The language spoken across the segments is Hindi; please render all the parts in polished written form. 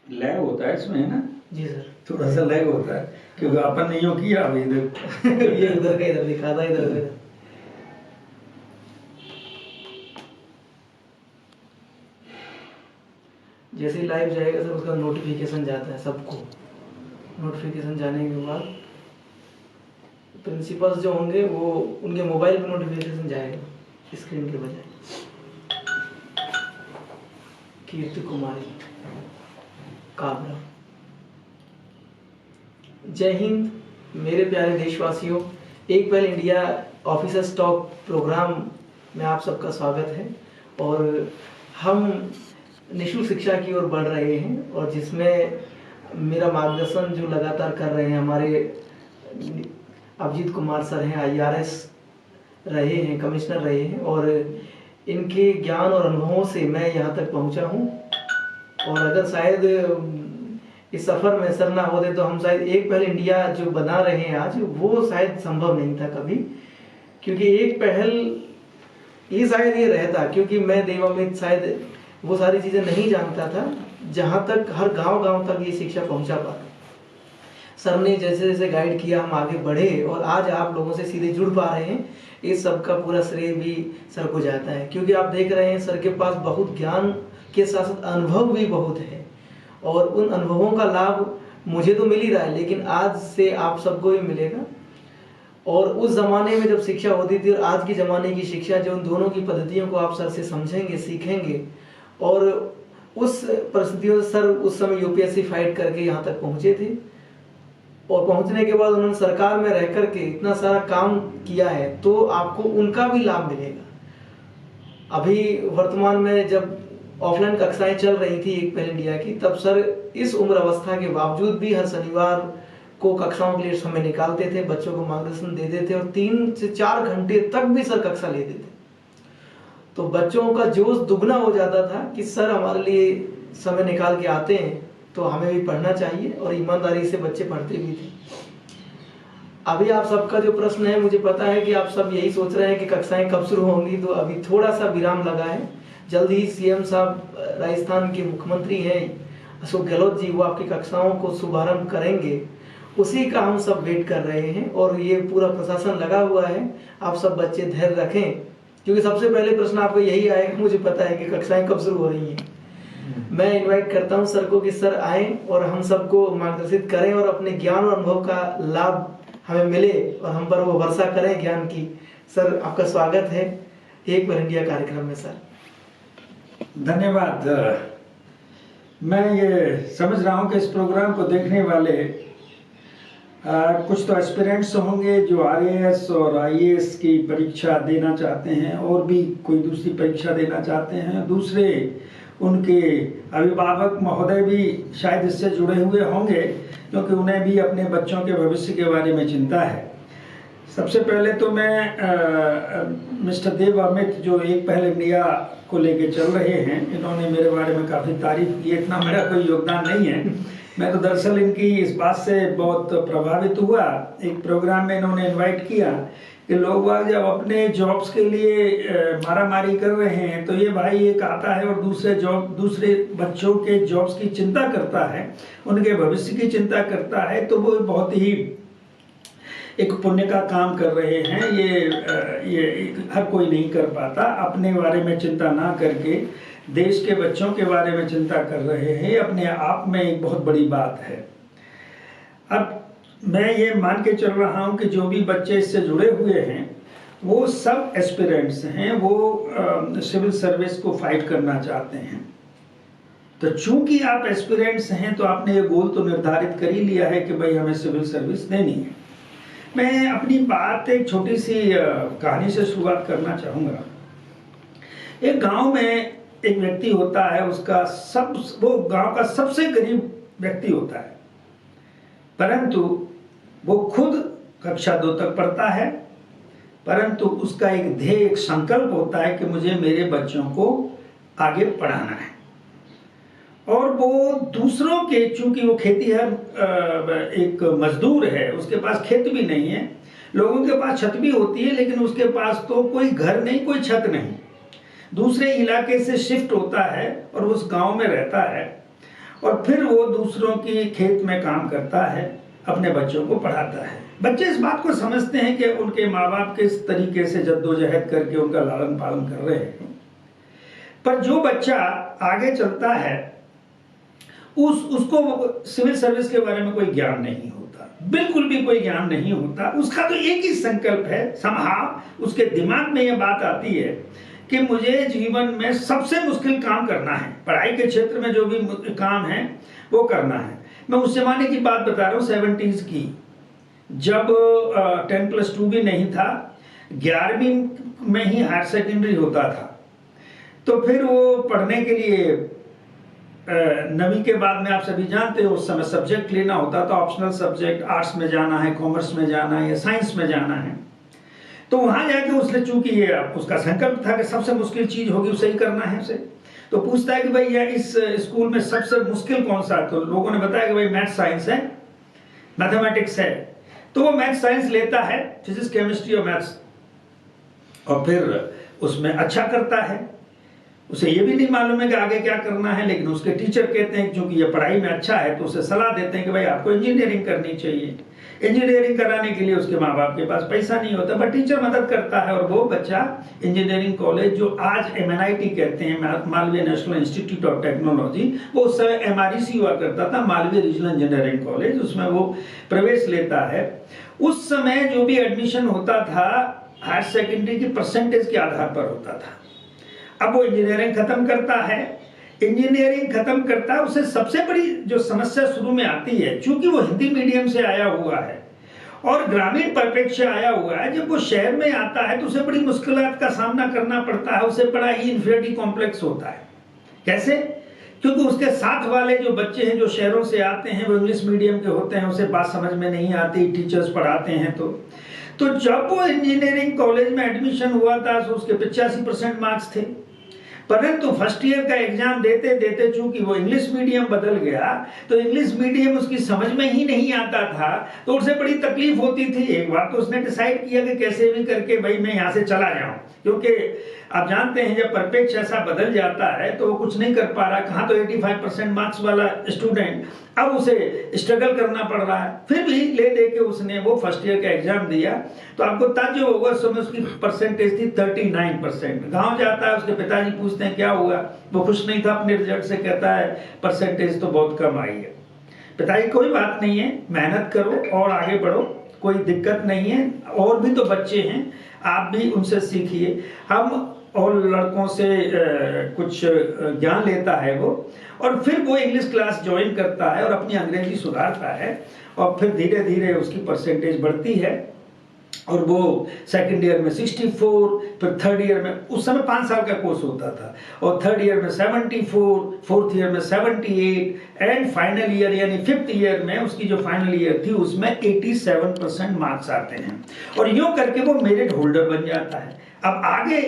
लैग होता है इसमें, है ना? जी सर। थोड़ा सा लैग होता है क्योंकि अपन नहीं हो किया अभी इधर ये उधर का इधर दिखा था, इधर का इधर। जैसे ही लाइव जाएगा सर उसका नोटिफिकेशन जाता है सबको। नोटिफिकेशन जाने के बाद प्रिंसिपल्स जो होंगे वो उनके मोबाइल पे नोटिफिकेशन जाएगा स्क्रीन के बजाय। कीर्ति कुमारी काबरा। जय हिंद मेरे प्यारे देशवासियों, एक पल इंडिया ऑफिसर्स टॉक प्रोग्राम में आप सबका स्वागत है। और हम निःशुल्क शिक्षा की ओर बढ़ रहे हैं और जिसमें मेरा मार्गदर्शन जो लगातार कर रहे हैं हमारे अभिजीत कुमार सर हैं, IRS रहे हैं, कमिश्नर रहे हैं और इनके ज्ञान और अनुभवों से मैं यहाँ तक पहुँचा हूँ। और अगर शायद इस सफ़र में सर ना होते तो हम शायद एक पहल इंडिया जो बना रहे हैं आज वो शायद संभव नहीं था कभी, क्योंकि एक पहल ये शायद ये रहता क्योंकि मैं देवामित शायद वो सारी चीज़ें नहीं जानता था जहाँ तक हर गांव-गांव तक ये शिक्षा पहुँचा पाता। सर ने जैसे जैसे गाइड किया हम आगे बढ़े और आज आप लोगों से सीधे जुड़ पा रहे हैं। इस सब का पूरा श्रेय भी सर को जाता है क्योंकि आप देख रहे हैं सर के पास बहुत ज्ञान के साथ साथ अनुभव भी बहुत है और उन अनुभवों का लाभ मुझे तो मिल ही रहा है लेकिन आज से आप सबको भी मिलेगा। और उस ज़माने में जब शिक्षा होती थी और आज के ज़माने की शिक्षा, जो उन दोनों की पद्धतियों को आप सर से समझेंगे, सीखेंगे और उस परिस्थितियों से सर उस समय UPSC फाइट करके यहाँ तक पहुँचे थे और पहुँचने के बाद उन्होंने सरकार में रह करके इतना सारा काम किया है तो आपको उनका भी लाभ मिलेगा। अभी वर्तमान में जब ऑफलाइन कक्षाएं चल रही थी एक पहल इंडिया की, तब सर इस उम्र अवस्था के बावजूद भी हर शनिवार को कक्षाओं के लिए समय निकालते थे, बच्चों को मार्गदर्शन देते थे और 3 से 4 घंटे तक भी सर कक्षा लेते थे। तो बच्चों का जोश दुगना हो जाता था कि सर हमारे लिए समय निकाल के आते हैं तो हमें भी पढ़ना चाहिए और ईमानदारी से बच्चे पढ़ते भी थे। अभी आप सबका जो प्रश्न है, मुझे पता है कि आप सब यही सोच रहे हैं कि कक्षाएं कब शुरू होंगी, तो अभी थोड़ा सा विराम लगा है। जल्द ही CM साहब, राजस्थान के मुख्यमंत्री हैं अशोक गहलोत जी, वो आपकी कक्षाओं को शुभारंभ करेंगे, उसी का हम सब वेट कर रहे हैं और ये पूरा प्रशासन लगा हुआ है। आप सब बच्चे धैर्य रखें क्योंकि सबसे पहले प्रश्न आपको यही आएगा, मुझे पता है कि कक्षाएं कब शुरू हो रही हैं। मैं इनवाइट करता हूं सर को कि सर आए और हम सबको मार्गदर्शित करें और अपने ज्ञान और अनुभव का लाभ हमें मिले और हम पर वो वर्षा करें ज्ञान की। सर आपका स्वागत है एक बार इंडिया कार्यक्रम में। सर धन्यवाद। मैं ये समझ रहा हूँ कि इस प्रोग्राम को देखने वाले कुछ तो एस्पिरेंट्स होंगे जो RAS और IAS की परीक्षा देना चाहते हैं और भी कोई दूसरी परीक्षा देना चाहते हैं। दूसरे उनके अभिभावक महोदय भी शायद इससे जुड़े हुए होंगे क्योंकि उन्हें भी अपने बच्चों के भविष्य के बारे में चिंता है। सबसे पहले तो मैं मिस्टर देव अमित जो एक पहल इंडिया को लेके चल रहे हैं, इन्होंने मेरे बारे में काफ़ी तारीफ की। इतना मेरा कोई योगदान नहीं है, मैं तो दरअसल इनकी इस बात से बहुत प्रभावित हुआ। एक प्रोग्राम में इन्होंने इनवाइट किया कि लोग जब अपने जॉब्स के लिए मारामारी कर रहे हैं तो ये भाई एक आता है और दूसरे बच्चों के जॉब्स की चिंता करता है, उनके भविष्य की चिंता करता है, तो वो बहुत ही एक पुण्य का काम कर रहे हैं। ये हर कोई नहीं कर पाता। अपने बारे में चिंता ना करके देश के बच्चों के बारे में चिंता कर रहे हैं, अपने आप में एक बहुत बड़ी बात है। अब मैं ये मान के चल रहा हूँ कि जो भी बच्चे इससे जुड़े हुए हैं वो सब एस्पिरेंट्स हैं, वो सिविल सर्विस को फाइट करना चाहते हैं। तो चूंकि आप एस्पिरेंट्स हैं तो आपने ये गोल तो निर्धारित कर ही लिया है कि भाई हमें सिविल सर्विस देनी है। मैं अपनी बात एक छोटी सी कहानी से शुरुआत करना चाहूँगा। एक गांव में एक व्यक्ति होता है, वो गांव का सबसे गरीब व्यक्ति होता है, परंतु वो खुद कक्षा 2 तक पढ़ता है, परंतु उसका एक ध्येय, एक संकल्प होता है कि मुझे मेरे बच्चों को आगे पढ़ाना है। और वो दूसरों के, चूंकि वो खेती है, एक मजदूर है, उसके पास खेत भी नहीं है, लोगों के पास छत भी होती है लेकिन उसके पास तो कोई घर नहीं, कोई छत नहीं, दूसरे इलाके से शिफ्ट होता है और उस गांव में रहता है। और फिर वो दूसरों की खेत में काम करता है, अपने बच्चों को पढ़ाता है। बच्चे इस बात को समझते हैं कि उनके माँ बाप किस तरीके से जद्दोजहद करके उनका लालन पालन कर रहे हैं। पर जो बच्चा आगे चलता है उसको सिविल सर्विस के बारे में कोई ज्ञान नहीं होता, बिल्कुल भी कोई ज्ञान नहीं होता। उसका तो एक ही संकल्प है, समहाउ उसके दिमाग में यह बात आती है कि मुझे जीवन में सबसे मुश्किल काम करना है, पढ़ाई के क्षेत्र में जो भी काम है वो करना है। मैं उस जमाने की बात बता रहा हूँ, 70s की, जब 10+2 भी नहीं था, 11वीं में ही हायर सेकेंडरी होता था। तो फिर वो पढ़ने के लिए 9वीं के बाद में आप सभी जानते हो उस समय सब्जेक्ट लेना होता था, ऑप्शनल सब्जेक्ट, आर्ट्स में जाना है, कॉमर्स में जाना है या साइंस में जाना है। तो वहां जाके उसने, चूंकि ये उसका संकल्प था कि सबसे मुश्किल चीज होगी उसे ही करना है उसे, तो पूछता है कि भाई यह इस स्कूल में सबसे मुश्किल कौन सा है? तो लोगों ने बताया कि भाई मैथ साइंस है, मैथमेटिक्स है। तो वो मैथ साइंस लेता है, फिजिक्स केमिस्ट्री और मैथ्स, और फिर उसमें अच्छा करता है। उसे ये भी नहीं मालूम है कि आगे क्या करना है, लेकिन उसके टीचर कहते हैं क्योंकि ये पढ़ाई में अच्छा है तो उसे सलाह देते हैं कि भाई आपको इंजीनियरिंग करनी चाहिए। इंजीनियरिंग कराने के लिए उसके माँ बाप के पास पैसा नहीं होता, बट टीचर मदद करता है और वो बच्चा इंजीनियरिंग कॉलेज, जो आज MNIT कहते हैं, Malviya national institute of technology, वो उस समय MREC हुआ करता था, मालवीय रीजनल इंजीनियरिंग कॉलेज, उसमें वो प्रवेश लेता है। उस समय जो भी एडमिशन होता था हायर सेकेंडरी की परसेंटेज के आधार पर होता था। अब वो इंजीनियरिंग खत्म करता है, इंजीनियरिंग खत्म करता है, उसे सबसे बड़ी जो समस्या शुरू में आती है, चूंकि वो हिंदी मीडियम से आया हुआ है और ग्रामीण परिप्रेक्ष्य आया हुआ है, जब वो शहर में आता है तो उसे बड़ी मुश्किलात का सामना करना पड़ता है, उसे बड़ा ही इंफीरियरिटी कॉम्प्लेक्स होता है। कैसे? क्योंकि उसके साथ वाले जो बच्चे हैं जो शहरों से आते हैं वो इंग्लिश मीडियम के होते हैं, उसे बात समझ में नहीं आती, टीचर्स पढ़ाते हैं। तो जब वो इंजीनियरिंग कॉलेज में एडमिशन हुआ था तो उसके 85% मार्क्स थे, परंतु फर्स्ट ईयर का एग्जाम देते देते चूंकि वो इंग्लिश मीडियम बदल गया तो इंग्लिश मीडियम उसकी समझ में ही नहीं आता था, तो उसे बड़ी तकलीफ होती थी। एक बार तो उसने डिसाइड किया कि कैसे भी करके भाई मैं यहाँ से चला जाऊं, क्योंकि आप जानते हैं जब परिप्रेक्ष्य ऐसा बदल जाता है तो वो कुछ नहीं कर पा रहा। कहाँ तो 85% मार्क्स वाला स्टूडेंट, अब उसे स्ट्रगल करना पड़ रहा है। फिर भी ले दे के उसने वो फर्स्ट ईयर का एग्जाम दिया, तो आपको ताज्जुब होगा, उस समय उसकी परसेंटेज थी 39%। गांव जाता है, उसके पिताजी पूछते हैं क्या हुआ, वो खुश नहीं था अपने रिजल्ट से, कहता है परसेंटेज तो बहुत कम आई है। पिताजी कोई बात नहीं है, मेहनत करो और आगे बढ़ो, कोई दिक्कत नहीं है, और भी तो बच्चे हैं, आप भी उनसे सीखिए। हम और लड़कों से कुछ ज्ञान लेता है वो, और फिर वो इंग्लिश क्लास ज्वाइन करता है और अपनी अंग्रेजी सुधारता है, और फिर धीरे धीरे उसकी परसेंटेज बढ़ती है और वो सेकंड ईयर में 64, फिर थर्ड ईयर में, उस समय 5 साल का कोर्स होता था, और थर्ड ईयर में 74, फोर्थ ईयर में 78 एंड फाइनल ईयर यानी 5th ईयर में उसकी जो फाइनल ईयर थी उसमें 87% मार्क्स आते हैं, और यूं करके वो मेरिट होल्डर बन जाता है। अब आगे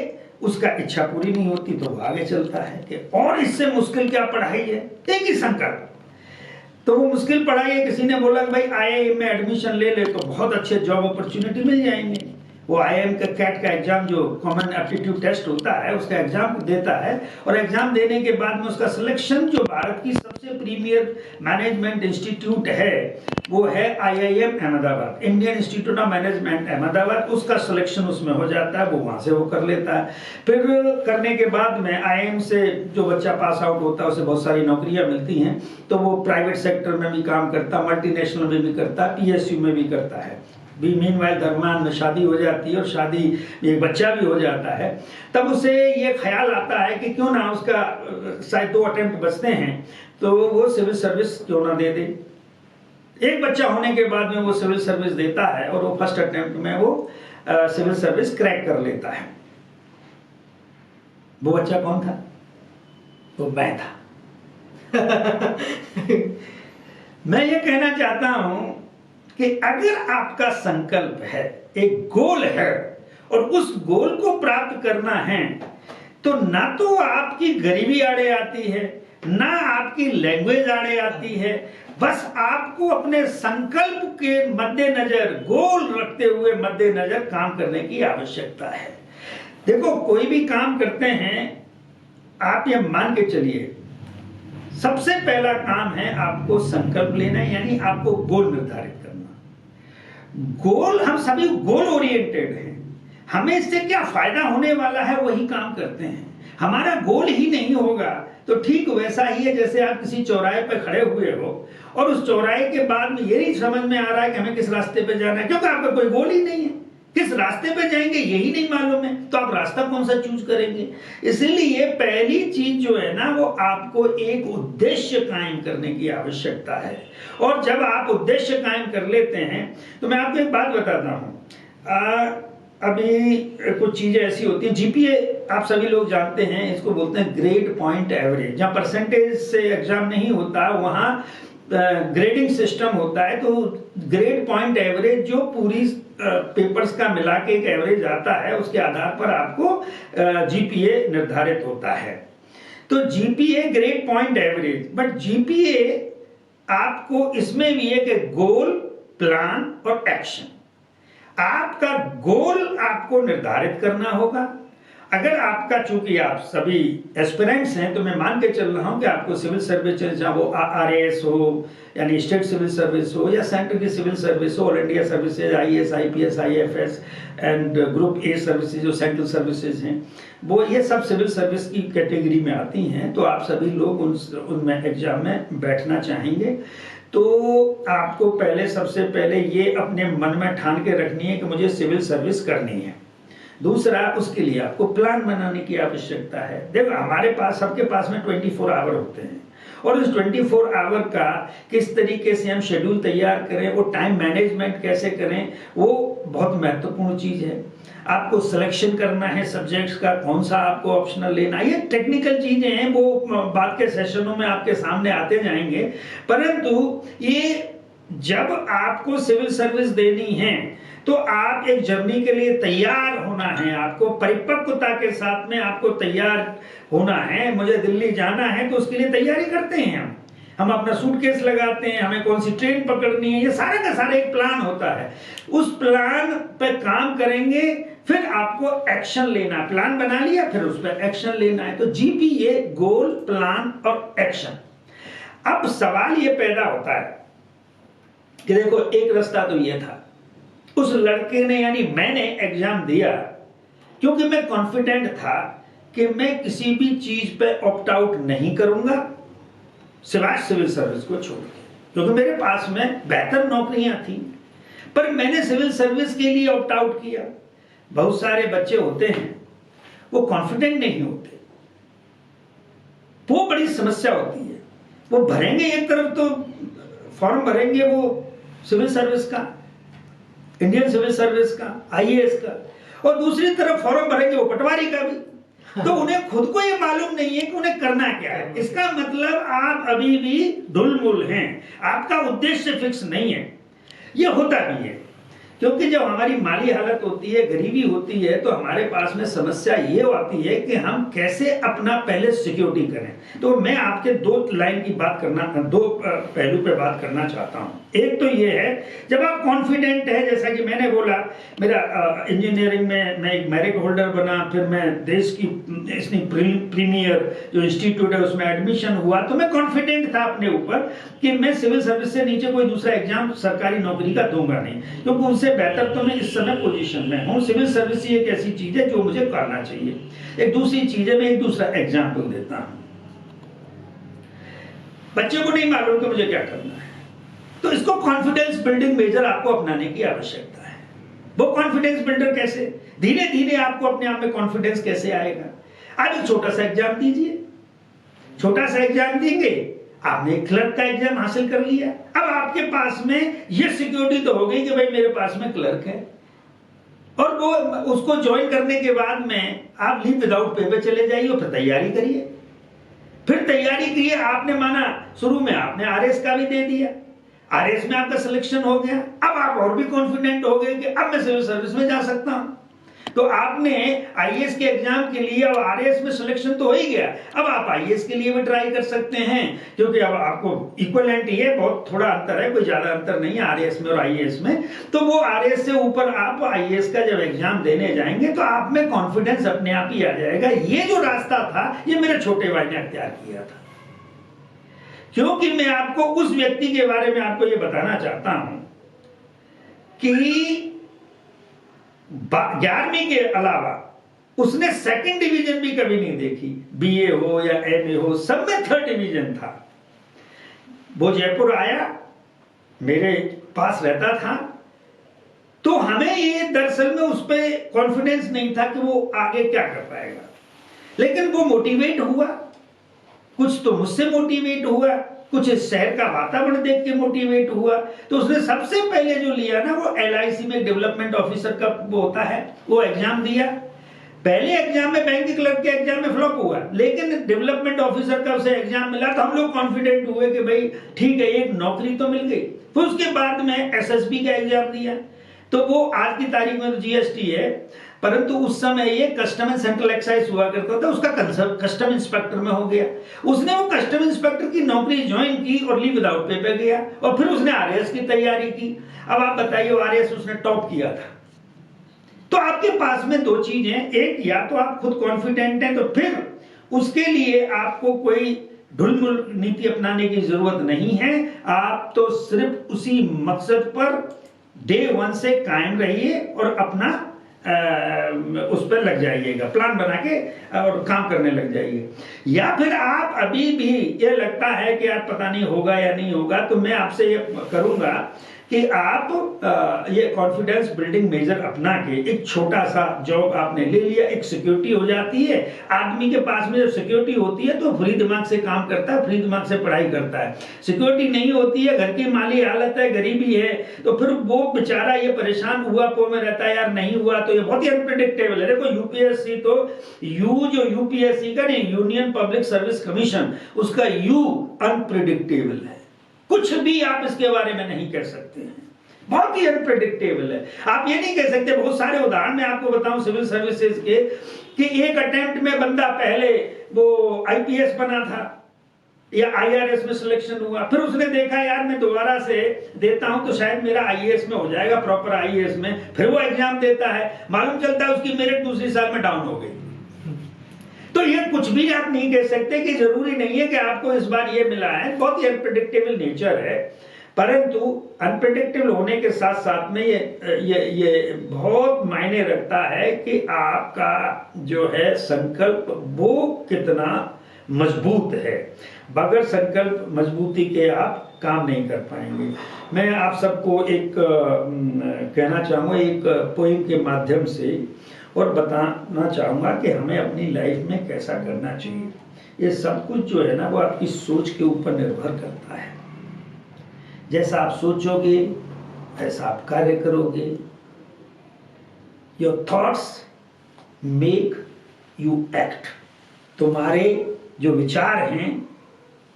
उसका इच्छा पूरी नहीं होती तो वो आगे चलता है कि और इससे मुश्किल क्या पढ़ाई है, एक ही संकल्प। तो वो मुश्किल पढ़ाई है, किसी ने बोला कि भाई IIM में एडमिशन ले ले तो बहुत अच्छे जॉब अपॉर्चुनिटी मिल जाएंगे। वो IIM का कैट का एग्जाम, जो कॉमन एप्टीट्यूड टेस्ट होता है, उसका एग्जाम देता है, और एग्जाम देने के बाद में उसका सिलेक्शन, जो भारत की सबसे प्रीमियर मैनेजमेंट इंस्टीट्यूट है वो है IIM Ahmedabad, Indian institute of management Ahmedabad, उसका सिलेक्शन उसमें हो जाता है, वो वहां से वो कर लेता है। फिर करने के बाद में IIM से जो बच्चा पास आउट होता है उसे बहुत सारी नौकरियां मिलती हैं, तो वो प्राइवेट सेक्टर में भी काम करता, मल्टीनेशनल में भी करता, PSU में भी करता है। भी मीनवाइल दरमियान में शादी हो जाती है और शादी एक बच्चा भी हो जाता है, तब उसे ये ख्याल आता है कि क्यों ना उसका शायद 2 अटेम्प्ट बचते हैं तो वो सिविल सर्विस क्यों ना दे दे। एक बच्चा होने के बाद में वो सिविल सर्विस देता है और वो फर्स्ट अटेम्प्ट में वो सिविल सर्विस क्रैक कर लेता है। वो बच्चा कौन था? वो मैं था। मैं ये कहना चाहता हूं कि अगर आपका संकल्प है, एक गोल है, और उस गोल को प्राप्त करना है, तो ना तो आपकी गरीबी आड़े आती है, ना आपकी लैंग्वेज आड़े आती है, बस आपको अपने संकल्प के मद्देनजर, गोल रखते हुए मद्देनजर काम करने की आवश्यकता है। देखो, कोई भी काम करते हैं, आप ये मान के चलिए सबसे पहला काम है आपको संकल्प लेना, यानी आपको गोल निर्धारित करना। गोल, हम सभी गोल ओरिएंटेड हैं, हमें इससे क्या फायदा होने वाला है वही काम करते हैं। हमारा गोल ही नहीं होगा तो ठीक वैसा ही है जैसे आप किसी चौराहे पे खड़े हुए हो और उस चौराहे के बाद में ये नहीं समझ में आ रहा है कि हमें किस रास्ते पे जाना है, क्योंकि आपका कोई गोल ही नहीं है। किस रास्ते पे जाएंगे यही नहीं मालूम है, तो आप रास्ता कौन सा चूज करेंगे। इसीलिए पहली चीज जो है ना, वो आपको एक उद्देश्य कायम करने की आवश्यकता है। और जब आप उद्देश्य कायम कर लेते हैं, तो मैं आपको एक बात बताता हूं। अभी कुछ चीजें ऐसी होती हैं, जीपीए आप सभी लोग जानते हैं, इसको बोलते हैं ग्रेड पॉइंट एवरेज। जहां परसेंटेज से एग्जाम नहीं होता वहां ग्रेडिंग सिस्टम होता है। तो ग्रेड पॉइंट एवरेज जो पूरी पेपर्स का मिला के एक एवरेज आता है, उसके आधार पर आपको जीपीए निर्धारित होता है। तो GPA grade point average, but GPA आपको इसमें भी है कि गोल, प्लान और एक्शन। आपका गोल आपको निर्धारित करना होगा। अगर आपका, चूंकि आप सभी एस्पिरेंट्स हैं, तो मैं मान के चल रहा हूं कि आपको सिविल सर्विस, चाहे वो आरएएस हो यानी स्टेट सिविल सर्विस हो, या सेंटर की सिविल सर्विस हो, all India services, IAS, IPS, IFS and group A services जो सेंट्रल सर्विसेज हैं, वो ये सब सिविल सर्विस की कैटेगरी में आती हैं। तो आप सभी लोग उनमें एग्जाम में बैठना चाहेंगे। तो आपको पहले, सबसे पहले ये अपने मन में ठान के रखनी है कि मुझे सिविल सर्विस करनी है। दूसरा, उसके लिए आपको प्लान बनाने की आवश्यकता है। देखो, हमारे पास, सबके पास में 24 आवर होते हैं, और उस 24 आवर का किस तरीके से हम शेड्यूल तैयार करें, वो टाइम मैनेजमेंट कैसे करें, वो बहुत महत्वपूर्ण चीज है। आपको सिलेक्शन करना है सब्जेक्ट्स का, कौन सा आपको ऑप्शनल लेना है, ये टेक्निकल चीजें हैं, वो बाद के सेशनों में आपके सामने आते जाएंगे। परंतु ये जब आपको सिविल सर्विस देनी है तो आप एक जर्नी के लिए तैयार होना है, आपको परिपक्वता के साथ में आपको तैयार होना है। मुझे दिल्ली जाना है तो उसके लिए तैयारी करते हैं हम अपना सूटकेस लगाते हैं, हमें कौन सी ट्रेन पकड़नी है, ये सारा का सारा एक प्लान होता है। उस प्लान पे काम करेंगे, फिर आपको एक्शन लेना। प्लान बना लिया, फिर उस पर एक्शन लेना है। तो जीपीए, गोल, प्लान और एक्शन। अब सवाल ये पैदा होता है कि देखो, एक रास्ता तो ये था, उस लड़के ने यानी मैंने एग्जाम दिया क्योंकि मैं कॉन्फिडेंट था कि मैं किसी भी चीज पे ऑप्ट आउट नहीं करूंगा सिवाय सिविल सर्विस को छोड़ के, क्योंकि मेरे पास में बेहतर नौकरियां थी। पर मैंने सिविल सर्विस के लिए ऑप्ट आउट किया। बहुत सारे बच्चे होते हैं वो कॉन्फिडेंट नहीं होते, वो बड़ी समस्या होती है। वो भरेंगे, एक तरफ तो फॉर्म भरेंगे वो सिविल सर्विस का, इंडियन सिविल सर्विस का, आईएएस का, और दूसरी तरफ फॉर्म भरेंगे वो पटवारी का भी। तो उन्हें खुद को ये मालूम नहीं है कि उन्हें करना क्या है। इसका मतलब आप अभी भी ढुलमुल हैं, आपका उद्देश्य फिक्स नहीं है। ये होता भी है, क्योंकि जब हमारी माली हालत होती है, गरीबी होती है, तो हमारे पास में समस्या ये आती है कि हम कैसे अपना पहले सिक्योरिटी करें। तो मैं आपके दो लाइन की बात करना, दो पहलू पे बात करना चाहता हूं। एक तो ये है, जब आप कॉन्फिडेंट है, जैसा कि मैंने बोला, मेरा इंजीनियरिंग में मैं एक मेरिट होल्डर बना, फिर मैं देश की प्रीमियर जो इंस्टीट्यूट है उसमें एडमिशन हुआ, तो मैं कॉन्फिडेंट था अपने ऊपर कि मैं सिविल सर्विस से नीचे कोई दूसरा एग्जाम सरकारी नौकरी का दूंगा नहीं, क्योंकि उनसे बेहतर तो मैं इस समय पोजीशन में हूं। सिविल सर्विस ही एक ऐसी चीज है जो मुझे करना चाहिए। एक दूसरी चीज है, मैं एक दूसरा एग्जाम्पल देता हूं। बच्चे को नहीं मालूम कि मुझे क्या करना है, तो इसको कॉन्फिडेंस बिल्डिंग मेजर आपको अपनाने की आवश्यकता है। वो कॉन्फिडेंस बिल्डर कैसे, धीरे धीरे आपको अपने आप में कॉन्फिडेंस कैसे आएगा। आज एक छोटा सा एग्जाम दीजिए, छोटा सा एग्जाम देंगे, आपने क्लर्क का एग्जाम हासिल कर लिया। अब आपके पास में ये सिक्योरिटी तो हो गई कि भाई मेरे पास में क्लर्क है, और वो उसको ज्वाइन करने के बाद में आप लीव विदाउट पे पे चले जाइए, फिर तैयारी करिए। फिर तैयारी करिए, आपने माना शुरू में आपने आरएस का भी दे दिया, आरएस में आपका सिलेक्शन हो गया। अब आप और भी कॉन्फिडेंट हो गए कि अब मैं सिविल सर्विस में जा सकता हूं। तो आपने आईएएस के एग्जाम के लिए, अब आरएएस में सिलेक्शन तो हो ही गया, अब आप आईएएस के लिए भी ट्राई कर सकते हैं, क्योंकि अब आपको इक्विवेलेंट ही है, बहुत थोड़ा अंतर है, कोई ज्यादा अंतर नहीं है आरएएस में और आईएएस में। तो वो आरएएस से ऊपर आप आईएएस का जब एग्जाम देने जाएंगे तो आप में कॉन्फिडेंस अपने आप ही आ जाएगा। ये जो रास्ता था, ये मेरे छोटे भाई ने अख्तियार किया था। क्योंकि मैं आपको उस व्यक्ति के बारे में आपको ये बताना चाहता हूं कि 11वीं के अलावा उसने सेकंड डिवीजन भी कभी नहीं देखी। बीए हो या एमए हो, सब में थर्ड डिवीजन था। वो जयपुर आया, मेरे पास रहता था, तो हमें ये दरअसल में उस पर कॉन्फिडेंस नहीं था कि वो आगे क्या कर पाएगा, लेकिन वो मोटिवेट हुआ। कुछ तो मुझसे मोटिवेट हुआ, कुछ इस शहर का वातावरण देख के मोटिवेट हुआ। तो उसने सबसे पहले जो लिया ना, वो LIC में डेवलपमेंट ऑफिसर का वो होता है, वो एग्जाम दिया। पहले एग्जाम में, बैंक क्लर्क के एग्जाम में फ्लॉप हुआ, लेकिन डेवलपमेंट ऑफिसर का उसे एग्जाम मिला तो हम लोग कॉन्फिडेंट हुए कि भाई ठीक है, एक नौकरी तो मिल गई। फिर उसके बाद में SSB का एग्जाम दिया, तो वो आज की तारीख में तो GST है, परंतु उस समय ये कस्टम एंड सेंट्रल एक्साइज हुआ करता था, उसका कस्टम इंस्पेक्टर में हो गया। उसने वो कस्टम इंस्पेक्टर की नौकरी ज्वाइन की और लीव विदाउट पे पे गया, और फिर उसने RAS की तैयारी की। अब आप बताइए, RAS उसने टॉप किया था। तो आपके पास में दो चीजें, एक या तो आप खुद कॉन्फिडेंट हैं, तो फिर उसके लिए आपको कोई ढुलमुल नीति अपनाने की जरूरत नहीं है। आप तो सिर्फ उसी मकसद पर डे 1 से कायम रहिए और अपना उस पर लग जाइएगा, प्लान बना के और काम करने लग जाइए। या फिर आप अभी भी ये लगता है कि यार पता नहीं होगा या नहीं होगा, तो मैं आपसे ये करूंगा कि आप ये कॉन्फिडेंस बिल्डिंग मेजर अपना के एक छोटा सा जॉब आपने ले लिया, एक सिक्योरिटी हो जाती है। आदमी के पास में जब सिक्योरिटी होती है तो फ्री दिमाग से काम करता है, फ्री दिमाग से पढ़ाई करता है। सिक्योरिटी नहीं होती है, घर की माली हालत है, गरीबी है, तो फिर वो बेचारा ये परेशान हुआ पो में रहता है, यार नहीं हुआ तो ये बहुत ही अनप्रिडिक्टेबल है। देखो यूपीएससी तो जो यूपीएससी का नहीं, यूनियन पब्लिक सर्विस कमीशन, उसका यू अनप्रिडिक्टेबल है, कुछ भी आप इसके बारे में नहीं कर सकते हैं, बहुत ही अनप्रेडिक्टेबल है। आप ये नहीं कह सकते, बहुत सारे उदाहरण मैं आपको बताऊं सिविल सर्विसेज के, कि एक अटेम्प्ट में बंदा पहले वो IPS बना था या IRS में सिलेक्शन हुआ, फिर उसने देखा यार मैं दोबारा से देता हूं तो शायद मेरा IAS में हो जाएगा, प्रॉपर IAS में, फिर वो एग्जाम देता है, मालूम चलता है उसकी मेरिट दूसरी साल में डाउन हो गई। तो ये कुछ भी आप नहीं कह सकते कि जरूरी नहीं है कि आपको इस बार ये मिला है, बहुत ही अनप्रेडिक्टेबल नेचर है। परंतु अनप्रेडिक्टेबल होने के साथ साथ में ये बहुत मायने रखता है कि आपका जो है संकल्प वो कितना मजबूत है। बगैर संकल्प मजबूती के आप काम नहीं कर पाएंगे। मैं आप सबको एक कहना चाहूँगा एक पोइम के माध्यम से, और बताना चाहूंगा कि हमें अपनी लाइफ में कैसा करना चाहिए। ये सब कुछ जो है ना, वो आपकी सोच के ऊपर निर्भर करता है। जैसा आप सोचोगे वैसा आप कार्य करोगे। Your thoughts make you act. तुम्हारे जो विचार हैं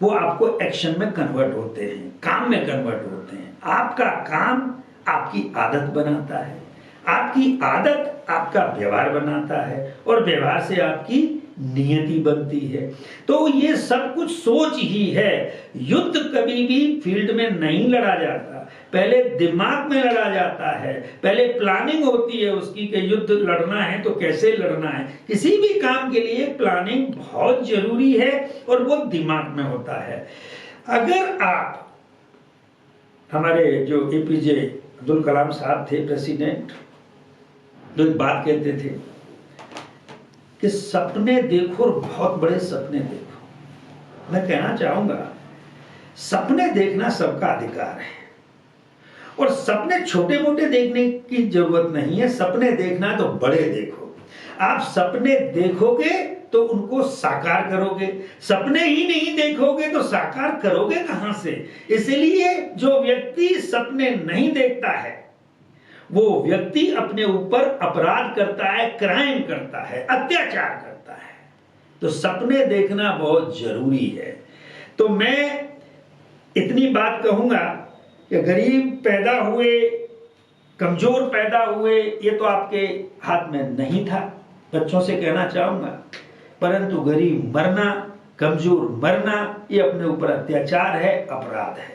वो आपको एक्शन में कन्वर्ट होते हैं, काम में कन्वर्ट होते हैं। आपका काम आपकी आदत बनाता है, आपकी आदत आपका व्यवहार बनाता है, और व्यवहार से आपकी नियति बनती है। तो ये सब कुछ सोच ही है। युद्ध कभी भी फील्ड में नहीं लड़ा जाता, पहले दिमाग में लड़ा जाता है, पहले प्लानिंग होती है उसकी कि युद्ध लड़ना है तो कैसे लड़ना है। किसी भी काम के लिए प्लानिंग बहुत जरूरी है और वो दिमाग में होता है। अगर आप, हमारे जो APJ अब्दुल कलाम साहब थे प्रेसिडेंट, जो एक बात कहते थे कि सपने देखो और बहुत बड़े सपने देखो। मैं कहना चाहूंगा सपने देखना सबका अधिकार है, और सपने छोटे मोटे देखने की जरूरत नहीं है। सपने देखना तो बड़े देखो। आप सपने देखोगे तो उनको साकार करोगे, सपने ही नहीं देखोगे तो साकार करोगे कहां से। इसलिए जो व्यक्ति सपने नहीं देखता है वो व्यक्ति अपने ऊपर अपराध करता है, क्राइम करता है, अत्याचार करता है। तो सपने देखना बहुत जरूरी है। तो मैं इतनी बात कहूंगा कि गरीब पैदा हुए, कमजोर पैदा हुए, ये तो आपके हाथ में नहीं था, बच्चों से कहना चाहूंगा। परंतु गरीब मरना, कमजोर मरना, ये अपने ऊपर अत्याचार है, अपराध है।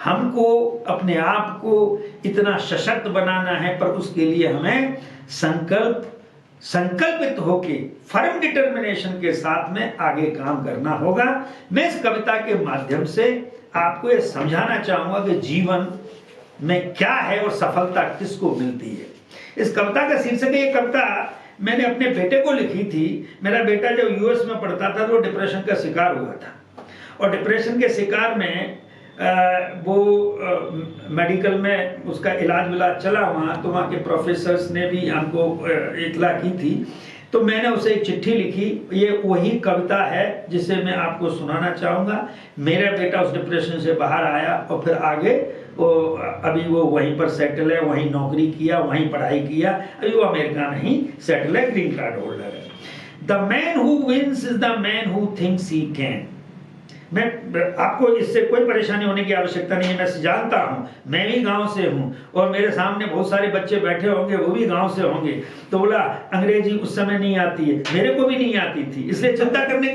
हमको अपने आप को इतना सशक्त बनाना है, पर उसके लिए हमें संकल्प संकल्पित होके फर्म डिटर्मिनेशन के साथ में आगे काम करना होगा। मैं इस कविता के माध्यम से आपको ये समझाना चाहूंगा कि जीवन में क्या है और सफलता किसको मिलती है। इस कविता का शीर्षक है, ये कविता मैंने अपने बेटे को लिखी थी। मेरा बेटा जब यूएस में पढ़ता था तो वो डिप्रेशन का शिकार हुआ था, और डिप्रेशन के शिकार में वो मेडिकल में उसका इलाज विलाज चला वहाँ, तो वहाँ के प्रोफेसर्स ने भी हमको इतला की थी। तो मैंने उसे एक चिट्ठी लिखी। ये वही कविता है जिसे मैं आपको सुनाना चाहूँगा। मेरा बेटा उस डिप्रेशन से बाहर आया और फिर आगे अभी वो वहीं पर सेटल है, वहीं नौकरी किया, वहीं पढ़ाई किया, अभी वो अमेरिका में ही सेटल है, ग्रीन कार्ड होल्डर है। The man who wins is the man who thinks he can. मैं आपको इससे कोई परेशानी होने की आवश्यकता नहीं है। मैं जानता हूं, मैं भी गांव से हूं और मेरे सामने बहुत सारे बच्चे बैठे होंगे, वो भी गांव से होंगे। तो बोला अंग्रेजी उस समय नहीं आती है, मेरे को भी नहीं आती थी, इसलिए चिंता करने